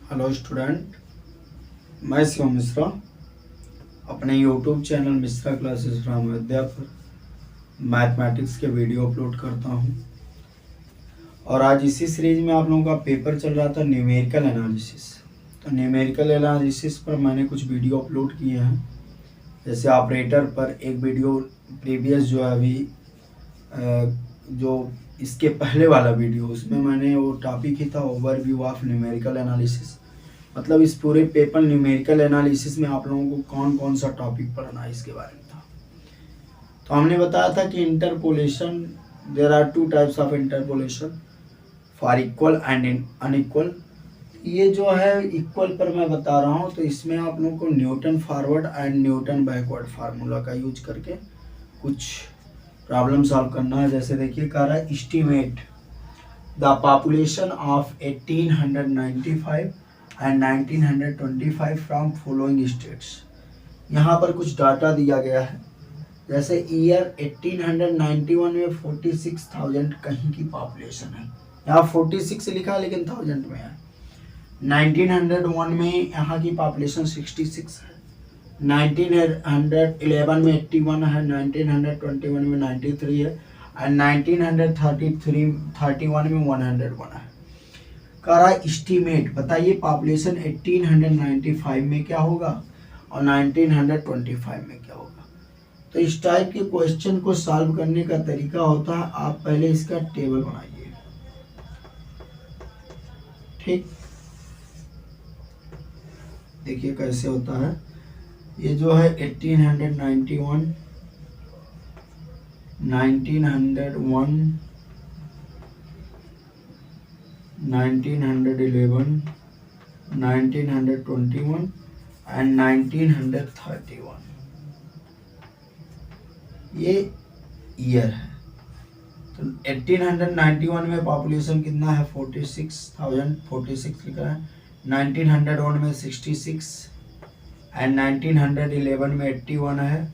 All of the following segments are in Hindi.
हेलो स्टूडेंट, मैं शिवम मिश्रा अपने YouTube channel Mishra classes from Ayodhya पर मैथमेटिक्स के वीडियो अपलोड करता हूं। और आज इसी सीरीज में आप लोगों का पेपर चल रहा था न्यूमेरिकल एनालिसिस। तो न्यूमेरिकल एनालिसिस पर मैंने कुछ वीडियो अपलोड किए हैं। जैसे ऑपरेटर पर एक वीडियो प्रीवियस जो है अभी जो इसके पहले वाला वीडियो, उसमें मैंने वो टॉपिक ही था ओवरव्यू ऑफ न्यूमेरिकल एनालिसिस। मतलब इस पूरे पेपर न्यूमेरिकल एनालिसिस में आप लोगों को कौन कौन सा टॉपिक पढ़ना है इसके बारे में था। तो हमने बताया था कि interpolation, there are two types of interpolation, for equal and unequal. ये जो है इक्वल पर मैं बता रहा हूँ, तो इसमें आप लोगों को Newton forward and Newton backward formula का यूज करके कुछ प्रॉब्लम सॉल्व करना है। जैसे देखिए कह रहा है estimate the population of 1895 and 1925 from following states. यहाँ पर कुछ डाटा दिया गया है। जैसे ईयर 1891 में 46,000 कहीं की पॉपुलेशन है, यहाँ 46 लिखा है लेकिन 1000 में है। 1901 में यहाँ की पॉपुलेशन 66 है, 1911 में 81 है, 1921 में 93 है एंड 1931 में 101 है। कह रहा है एस्टीमेट, बताइए पॉपुलेशन 1895 में क्या होगा और 1925 में क्या होगा। तो इस टाइप के क्वेश्चन को सॉल्व करने का तरीका होता है, आप पहले इसका टेबल बनाइए। ठीक, देखिए कैसे होता है। ये जो है 1891, 1901, 1911, 1921 एंड 1931, ये ईयर है। तो 1891 में पॉपुलेशन कितना है, 46,000, 46 लिखा है। 1901 में 66 एंड 1911 में 81 है,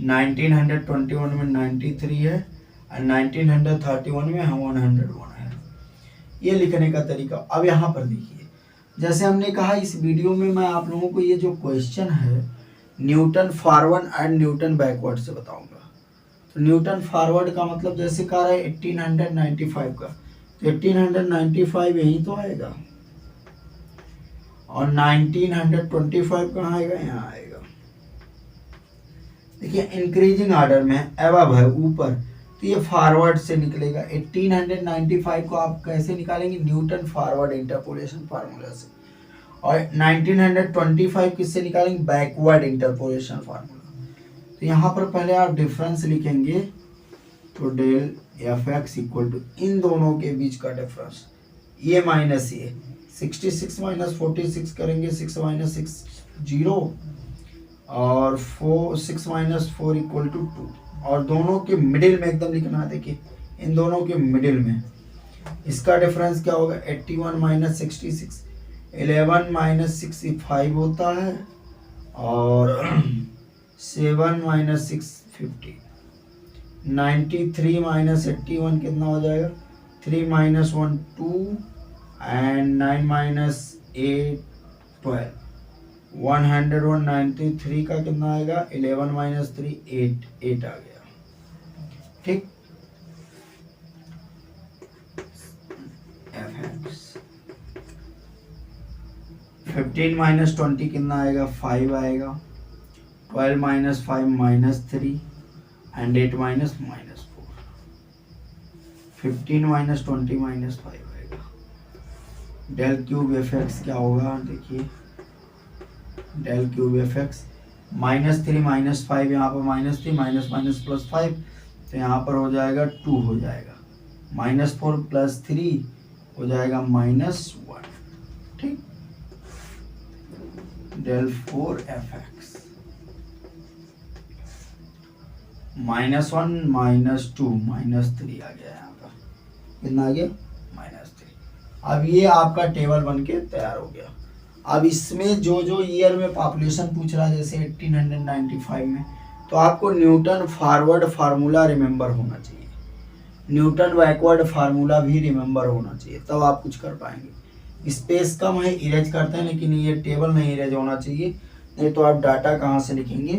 1921 में 93 है एंड 1931 में 101 है। ये लिखने का तरीका। अब यहाँ पर देखिए, जैसे हमने कहा इस वीडियो में मैं आप लोगों को ये जो क्वेश्चन है Newton forward and Newton backward से बताऊंगा। तो न्यूटन फॉरवर्ड का मतलब जैसे कह रहा है 1895 का, तो 1895 यही तो आएगा और 1925 कहाँ आएगा, यहाँ आएगा। देखिए इंक्रीजिंग ऑर्डर में एबव है ऊपर, तो ये फॉरवर्ड से निकलेगा। 1895 को आप कैसे निकालेंगे, न्यूटन फॉरवर्ड इंटरपोलेशन फार्मूला से, और 1925 किससे निकालेंगे, बैकवर्ड इंटरपोलेशन फार्मूला। तो यहाँ पर पहले आप डिफरेंस लिखेंगे, तो del f x equal to इन दोनों के बीच का डिफरेंस, ये माइनस ये 66 माइनस 46 करेंगे, 6 माइनस 6 0 और 6 माइनस 4 इक्वल टू 2, और दोनों के मिडिल में एकदम लिखना है। देखिए इन दोनों के मिडिल में इसका डिफरेंस क्या होगा, 81 माइनस 66, 11 माइनस 65 होता है और 7 माइनस 6 50, 93 माइनस 81 कितना हो जाएगा, 3 माइनस 1 2 एंड 9 माइनस 8 12, 193 का कितना आएगा, 11 माइनस 3 8 आ गया। ठीक, fx 15 माइनस 20 कितना आएगा, 5 आएगा। 12 minus 5 minus 3 and 8 minus minus 4, 15 minus 20 minus 5 आएगा। डेल क्यूब एफ एक्स क्या होगा, देखिए del cube f x -3 minus 5, यहाँ पर -3 माइनस माइनस प्लस 5, तो यहाँ पर हो जाएगा 2 हो जाएगा, -4 प्लस 3 हो जाएगा -1। ठीक, डेल 4 एफ एक्स -1 -2 -3 आ गया, यहाँ पर कितना आ गया, -3। अब ये आपका टेबल बन के तैयार हो गया। अब इसमें जो जो ईयर में पॉपुलेशन पूछ रहा है, जैसे 1895 में, तो आपको न्यूटन फॉरवर्ड फार्मूला रिमेंबर होना चाहिए, न्यूटन बैकवर्ड फार्मूला भी रिमेंबर होना चाहिए, तब आप कुछ कर पाएंगे। स्पेस कम है, इरेज करते हैं, लेकिन ये टेबल नहीं इरेज होना चाहिए, नहीं तो आप डाटा कहाँ से लिखेंगे।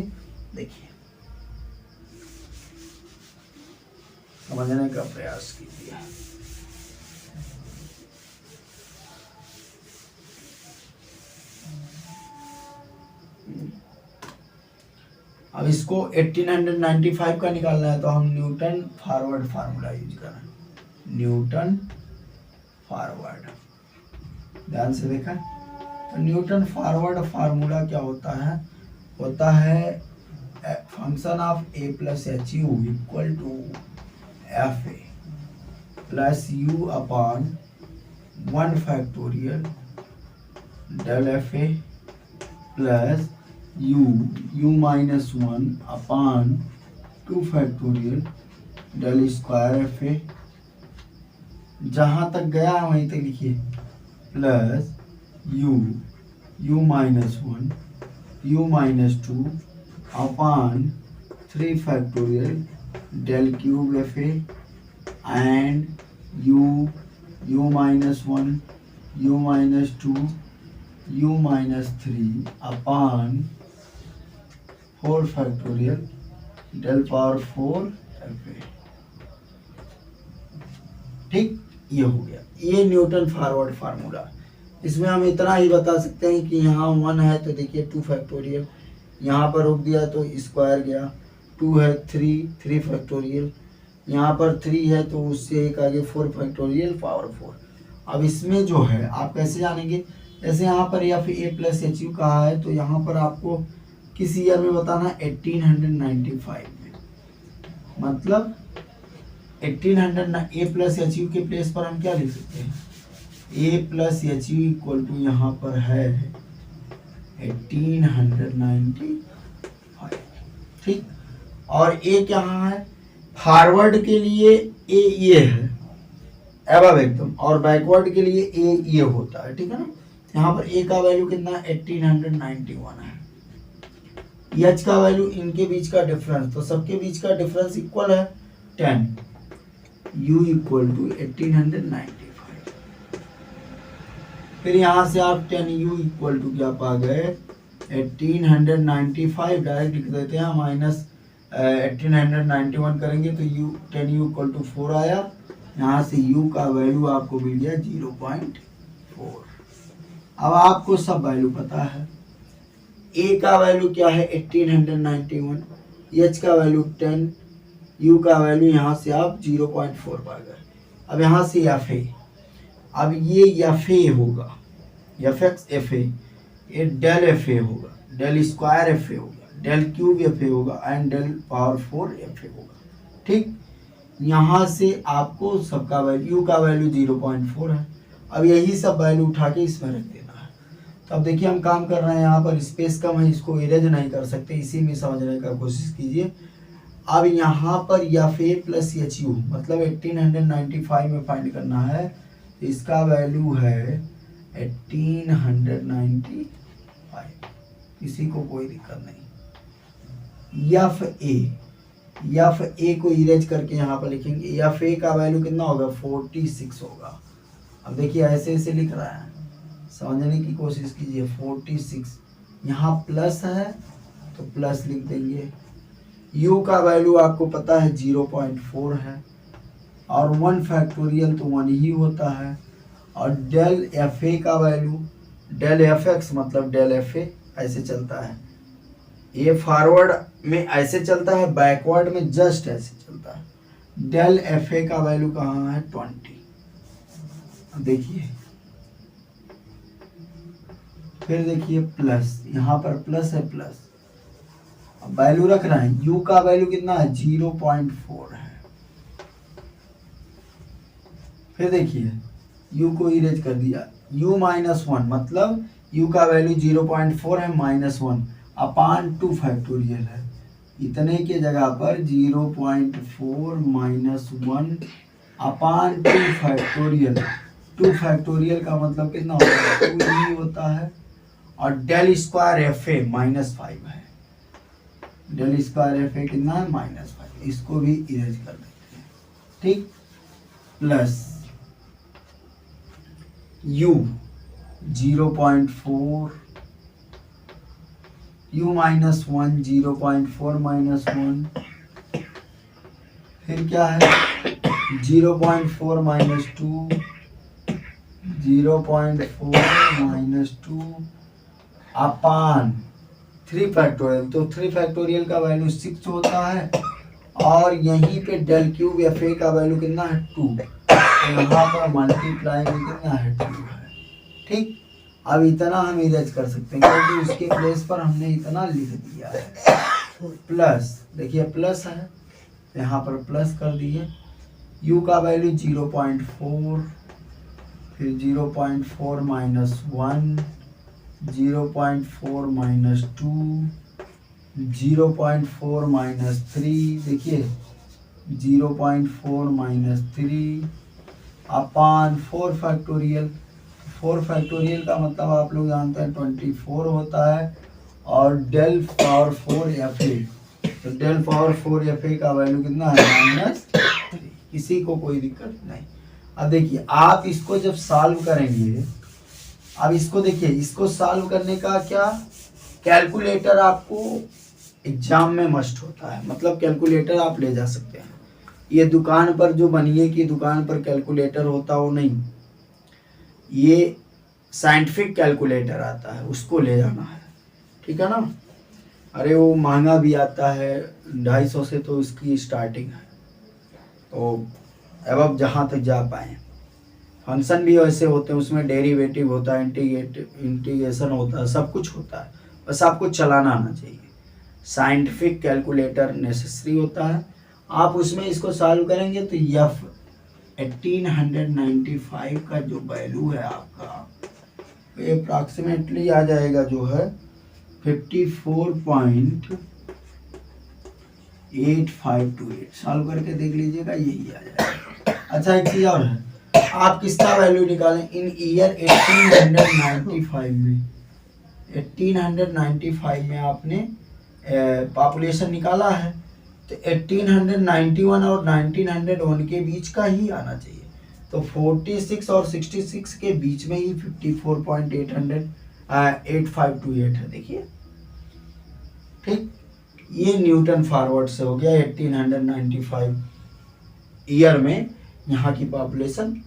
देखिए समझने का प्रयास कीजिए। अब इसको 1895 का निकालना है, तो हम न्यूटन फॉरवर्ड फार्मूला यूज करें। न्यूटन फॉरवर्ड, ध्यान से देखा। तो न्यूटन फॉरवर्ड फार्मूला क्या होता है, होता है function of a plus h u equal to f a plus u upon 1 factorial del f a plus u minus 1 upon 2 factorial del square f a, जहाँ तक गया है वहीं तक लिखिए, plus u minus 1 u minus 2 upon 3 factorial del cube f a and u minus 1 u minus 2 u minus 3 upon 4 factorial del power 4 f ए। ठीक, ये हो गया, ये न्यूटन फॉरवर्ड फार्मूला। इसमें हम इतना ही बता सकते हैं कि यहाँ 1 है तो देखिए 2 फैक्टोरियल, यहाँ पर रोक दिया तो स्क्वायर गया, 2 है 3 फैक्टोरियल, यहाँ पर 3 है तो उससे एक आगे 4 फैक्टोरियल पावर 4। अब इसमें जो है आप कैसे जानेंगे, जैसे यहाँ पर या फिर ए प्लस एच यू कहा है, तो यहाँ पर आपको किस ईयर में बताना है, 1895 में। मतलब 1800 ए प्लस एच यू के प्लेस पर हम क्या लिख सकते हैं, a plus h u equal to यहाँ पर है 1895। ठीक, और ए क्या है, फॉरवर्ड के लिए ए ये है अब एकदम, और बैकवर्ड के लिए ए ये होता है। ठीक है ना, यहाँ पर ए का वैल्यू कितना है, 1891 है। एच का वैल्यू, इनके बीच का डिफरेंस, तो सबके बीच का डिफरेंस इक्वल है 10, u इक्वल टू 1895। फिर यहाँ से आप 10u इक्वल टू क्या पा गए, 1895 डायरेक्ट लिख देते हैं, माइनस 1891 करेंगे तो 10u इक्वल टू 4 आया। यहाँ से u का वैल्यू आपको मिल गया 0.4। अब आपको सब वैल्यू पता है, a का वैल्यू क्या है 1891, h का वैल्यू 10, u का वैल्यू यहाँ से आप 0.4 पा गए। अब यहाँ से एफ ए, अब ये एफ ए होगा, एफ एक्स एफ ए, ये डेल एफ ए होगा, डेल स्क्वायर एफ ए होगा, डेल क्यूब एफ ए होगा and del power 4 f a होगा। ठीक, यहाँ से आपको सबका वैल्यू, u का वैल्यू 0.4 है। अब यही सब वैल्यू उठा के इसमें रख देना है। तो अब देखिए हम काम कर रहे हैं, यहाँ पर स्पेस कम है, इसको इरेज नहीं कर सकते, इसी में समझने का कोशिश कीजिए। अब यहाँ पर F a plus h you मतलब 1895 में फाइंड करना है, तो इसका वैल्यू है 1895, किसी को कोई दिक्कत नहीं। एफ ए को इरेज करके यहाँ पर लिखेंगे, एफ ए का वैल्यू कितना होगा, 46 होगा। अब देखिए ऐसे ऐसे लिख रहा है, समझने की कोशिश कीजिए। 46 यहाँ प्लस है तो प्लस लिख देंगे, u का वैल्यू आपको पता है 0.4 है, और 1 फैक्टोरियल तो 1 ही होता है, और डेल एफ ए का वैल्यू, डेल एफ एक्स मतलब डेल एफ ए ऐसे चलता है, ये फॉरवर्ड में ऐसे चलता है, बैकवर्ड में जस्ट ऐसे चलता है। डेल एफ ए का वैल्यू कहाँ है, 20। देखिए फिर देखिए प्लस, यहाँ पर प्लस है, प्लस वैल्यू रख रहे हैं, u का वैल्यू कितना है, 0.4 है। फिर देखिए u को इरेज कर दिया, u माइनस 1 मतलब u का वैल्यू 0.4 है, -1 अपान 2 फैक्टोरियल है, इतने के जगह पर 0.4 -1 अपान 2 फैक्टोरियल। 2 फैक्टोरियल का मतलब कितना होता है, 2 ही होता है, और डेल स्क्वायर एफ ए -5 है, डेल स्क्वायर एफ ए कितना है, -5, इसको भी इरेज कर देते हैं। ठीक, प्लस 0.4, u माइनस 1 0.4 माइनस 1, फिर क्या है 0.4 माइनस 2, 0.4 माइनस 2 अपान 3 फैक्टोरियल। तो 3 फैक्टोरियल का वैल्यू 6 होता है और यहीं पे डेल क्यूब एफ ए का वैल्यू कितना है 2, तो यहाँ पर मल्टीप्लाई में कितना है 2 है। ठीक, अब इतना हम इरेज कर सकते हैं क्योंकि उसके प्लेस पर हमने इतना लिख दिया है। प्लस देखिए प्लस है, यहाँ पर प्लस कर दिए, u का वैल्यू 0.4, फिर 0.4 माइनस 1, 0.4 माइनस 2, 0.4 माइनस 3, देखिए 0.4 माइनस 3 अपान 4 फैक्टोरियल। 4 फैक्टोरियल का मतलब आप लोग जानते हैं 24 होता है और डेल पावर 4 एफ ए, तो डेल पावर 4 एफ ए का वैल्यू कितना है -3। किसी को कोई दिक्कत नहीं। अब देखिए आप इसको जब सॉल्व करेंगे, अब इसको देखिए, इसको सॉल्व करने का क्या कैलकुलेटर आपको एग्जाम में मस्ट होता है, मतलब कैलकुलेटर आप ले जा सकते हैं। ये दुकान पर जो बनिए की दुकान पर कैलकुलेटर होता हो नहीं, ये साइंटिफिक कैलकुलेटर आता है, उसको ले जाना है, ठीक है ना। अरे वो महंगा भी आता है, 250 से तो इसकी स्टार्टिंग है, तो अब जहाँ तक जा पाए। फंक्शन भी वैसे होते हैं, उसमें डेरिवेटिव होता है, इंटीग्रेशन होता है, सब कुछ होता है, बस आपको चलाना आना चाहिए। साइंटिफिक कैलकुलेटर नेसेसरी होता है। आप उसमें इसको सॉल्व करेंगे तो एफ 1895 का जो वैल्यू है आपका, अप्रॉक्सीमेटली आ जाएगा जो है 54.8528। सॉल्व करके देख लीजिएगा, यही आ जाएगा। अच्छा एक चीज़ और है, आप किसका वैल्यू निकालें इन ईयर 1895 में, 1895 में आपने पॉपुलेशन निकाला है, तो 1891 और 1901 के बीच का ही आना चाहिए। तो 46 और 66 के बीच में ही 54.8528 है, देखिए। ठीक, ये न्यूटन फॉरवर्ड से हो गया। 1895 ईयर में यहाँ की पॉपुलेशन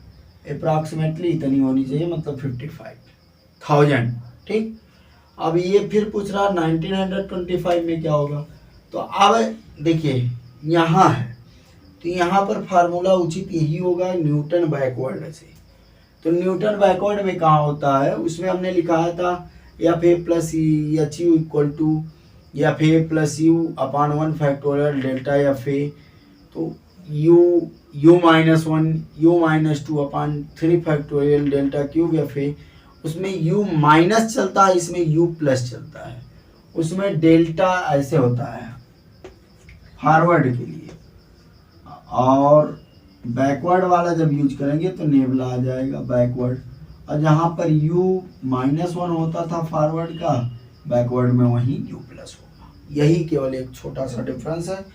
अप्रॉक्सीमेटली इतनी होनी चाहिए, मतलब 55,000। ठीक, अब ये फिर पूछ रहा 1925 में क्या होगा, तो अब देखिए यहाँ है, तो यहाँ पर फार्मूला उचित यही होगा न्यूटन बैकवर्ड से। तो न्यूटन बैकवर्ड में कहाँ होता है, उसमें हमने लिखा था f a plus h u equal to f a plus u upon 1 factorial delta f a, तो u minus 1 u minus 2 upon 3 factorial delta cube f a. उसमें u माइनस चलता है, इसमें u प्लस चलता है। उसमें डेल्टा ऐसे होता है फॉरवर्ड के लिए, और बैकवर्ड वाला जब यूज करेंगे तो नेबला आ जाएगा बैकवर्ड। और जहाँ पर u -1 होता था फॉरवर्ड का, बैकवर्ड में वही u प्लस होगा। यही केवल एक छोटा सा डिफरेंस है,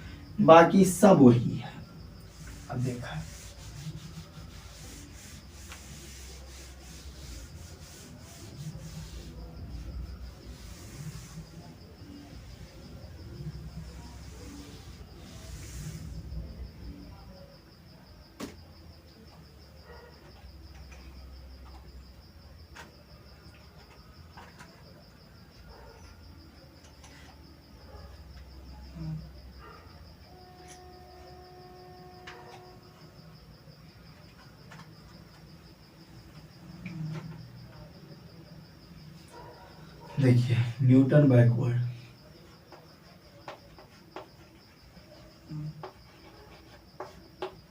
बाकी सब वही है। अब देखा है, देखिए न्यूटन बैकवर्ड,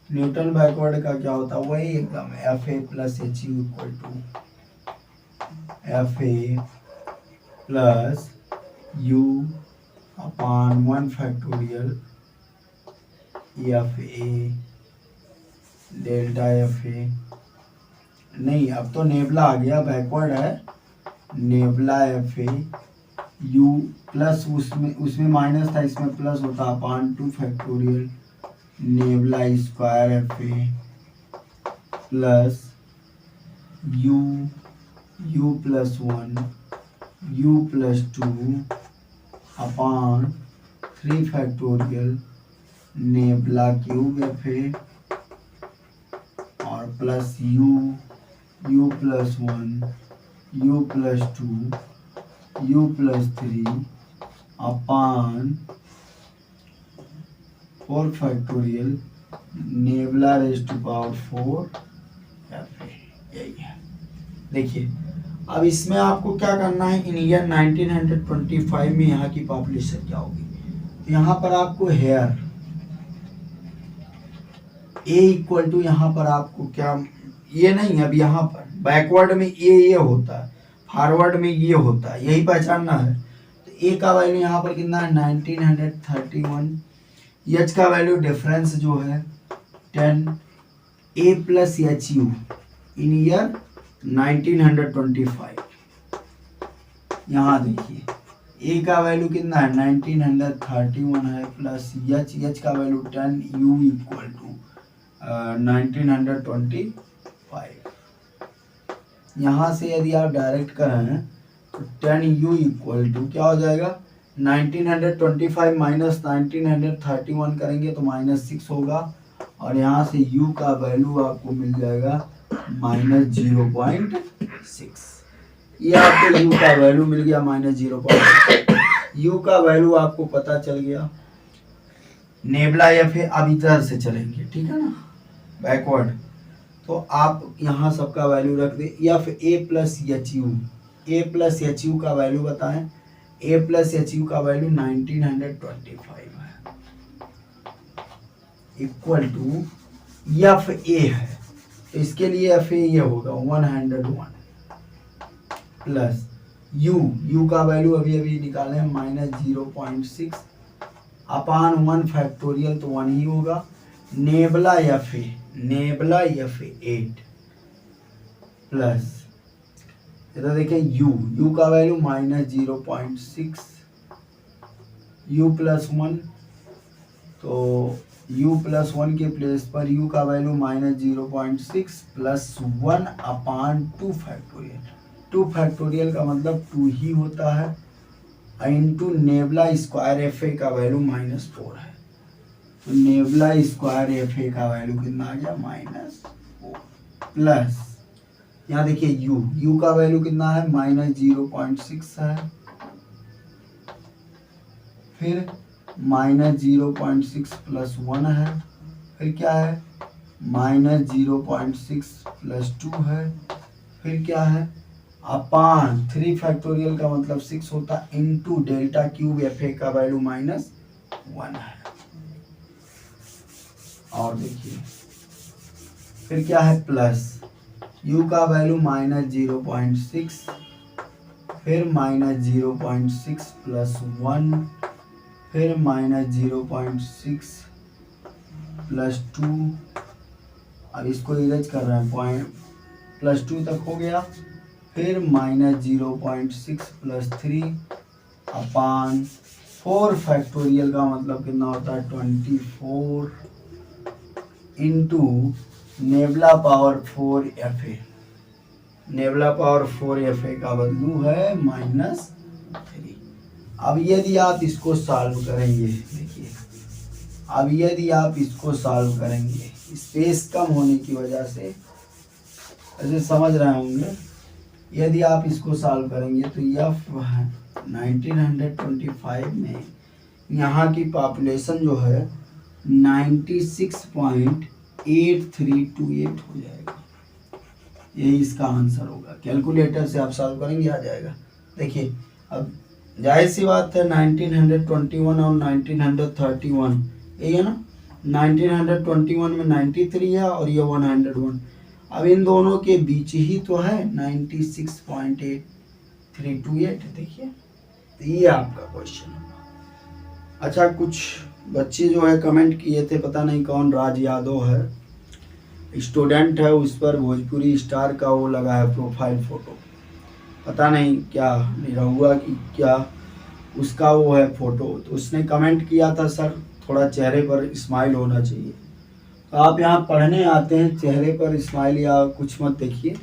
न्यूटन बैकवर्ड का क्या होता है, वही एकदम f a plus h u equal to f a plus u upon 1 factorial f a delta f a. नहीं, अब तो नेबला आ गया, बैकवर्ड है nabla f a u plus, उसमें माइनस था, इसमें प्लस होता upon 2 factorial nabla square f a plus u u plus 1 u plus 2 upon 3 factorial nabla cube f a और plus u plus 1 u plus 2 u plus 3 upon 4 factorial nabla raise to power 4 f a. यही है। देखिए अब इसमें आपको क्या करना है, इन ईयर 1925 में यहाँ की पॉपुलेशन क्या होगी। तो यहाँ पर आपको हेयर ए इक्वल टू, यहाँ पर आपको क्या, ये नहीं, अब यहाँ पर बैकवर्ड में ये होता है, फॉरवर्ड में ये होता है, यही पहचानना है। तो ए का वैल्यू यहाँ पर कितना है 1931, एच का वैल्यू डिफरेंस जो है 10, a plus h u in year 1925। यहाँ देखिए ए का वैल्यू कितना है 1931 है, प्लस एच का वैल्यू 10, यू इक्वल टू 1925। यहाँ से यदि आप डायरेक्ट करें तो 10 यू इक्वल टू क्या हो जाएगा 1925 माइनस 1931 करेंगे तो -6 होगा, और यहाँ से u का वैल्यू आपको मिल जाएगा -0.6। ये आपको u का वैल्यू मिल गया -0.6। u का वैल्यू आपको पता चल गया। नेबला या फिर अब इधर से चलेंगे, ठीक है ना, बैकवर्ड। तो आप यहाँ सबका वैल्यू रख दे, या फिर a प्लस एच यू का वैल्यू बताएं। a प्लस एच यू का वैल्यू 1925 है, इक्वल टू एफ ए है, तो इसके लिए एफ ए ये होगा 101 प्लस यू का वैल्यू अभी निकाले हैं -0.6 अपान 1 फैक्टोरियल, तो 1 ही होगा। नेबला एफ ए 8 प्लस इधर देखें यू का वैल्यू -0.6, यू प्लस 1, तो u प्लस 1 के प्लेस पर u का वैल्यू -0.6 प्लस 1 अपान 2 फैक्टोरियल। 2 फैक्टोरियल का मतलब 2 ही होता है, इंटू नेबला स्क्वायर एफ ए का वैल्यू -4 है, तो नेबला स्क्वायर एफ ए का वैल्यू कितना आ गया -4 प्लस यहाँ देखिए u का वैल्यू कितना है -0.6 है, फिर -0.6 प्लस 1 है, फिर क्या है -0.6 प्लस 2 है, फिर क्या है अपान 3 फैक्टोरियल का मतलब 6 होता, इनटू डेल्टा क्यूब एफ ए का वैल्यू -1 है। और देखिए फिर क्या है प्लस u का वैल्यू -0.6, फिर -0.6 प्लस 1, फिर -0.6 प्लस 2, अब इसको इरेज कर रहे हैं, पॉइंट +2 तक हो गया, फिर -0.6 प्लस 3 अपान 4 फैक्टोरियल का मतलब कितना होता है 24 इंटू नेबला पावर 4 एफ ए। नेबला पावर 4 एफ ए का वैल्यू है -3। अब यदि आप इसको सॉल्व करेंगे, देखिए अब यदि आप इसको सॉल्व करेंगे, स्पेस कम होने की वजह से ऐसे समझ रहे होंगे, यदि आप इसको सॉल्व करेंगे तो यह 1925 में यहाँ की पॉपुलेशन जो है 96.8328 हो जाएगा। यही इसका आंसर होगा। कैलकुलेटर से आप सॉल्व करेंगे आ जाएगा। देखिए अब जाहिर सी बात है 1921 और 1931 यही है ना, 1921 में 93 है और ये 101, अब इन दोनों के बीच ही तो है 96.8328। देखिए तो ये आपका क्वेश्चन है। अच्छा कुछ बच्चे जो है कमेंट किए थे, पता नहीं कौन, राज यादव है स्टूडेंट है, उस पर भोजपुरी स्टार का वो लगा है प्रोफाइल फ़ोटो, पता नहीं क्या निरहुआ की क्या उसका वो है फ़ोटो। तो उसने कमेंट किया था सर थोड़ा चेहरे पर स्माइल होना चाहिए। तो आप यहाँ पढ़ने आते हैं, चेहरे पर स्माइल या कुछ मत देखिए,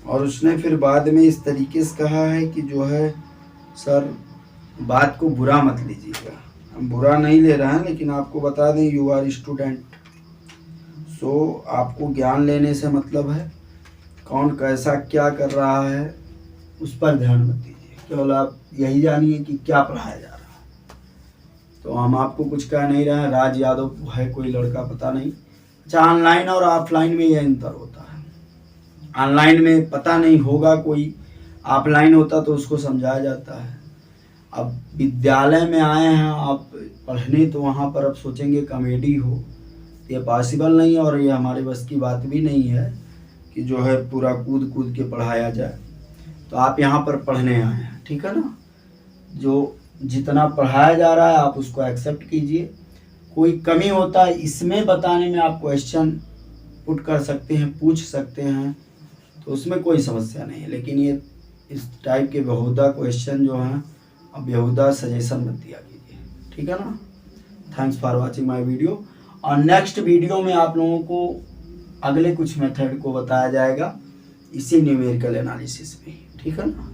और उसने फिर बाद में इस तरीके से कहा है कि जो है सर बात को बुरा मत लीजिएगा। हम बुरा नहीं ले रहे हैं, लेकिन आपको बता दें यू आर स्टूडेंट, सो आपको ज्ञान लेने से मतलब है। कौन कैसा क्या कर रहा है उस पर ध्यान मत दीजिए, केवल आप यही जानिए कि क्या पढ़ाया जा रहा है। तो हम आपको कुछ कह नहीं रहे हैं। राज यादव है कोई लड़का, पता नहीं। अच्छा, ऑनलाइन और ऑफलाइन में यह अंतर होता है। ऑनलाइन में पता नहीं होगा कोई, ऑफलाइन होता तो उसको समझाया जाता है। अब विद्यालय में आए हैं आप पढ़ने, तो वहाँ पर अब सोचेंगे कॉमेडी हो, ये पॉसिबल नहीं है। और ये हमारे बस की बात भी नहीं है कि जो है पूरा कूद कूद के पढ़ाया जाए। तो आप यहाँ पर पढ़ने आए हैं, ठीक है ना। जो जितना पढ़ाया जा रहा है आप उसको एक्सेप्ट कीजिए। कोई कमी होता है इसमें बताने में, आप क्वेश्चन पुट कर सकते हैं, पूछ सकते हैं, तो उसमें कोई समस्या नहीं है। लेकिन ये इस टाइप के बेहुदा क्वेश्चन जो हैं, अब बेहुदा सजेशन मत दिया कीजिए, ठीक है ना। Thanks for watching my video. और नेक्स्ट वीडियो में आप लोगों को अगले कुछ मेथड को बताया जाएगा इसी न्यूमेरिकल एनालिसिस में, ठीक है ना।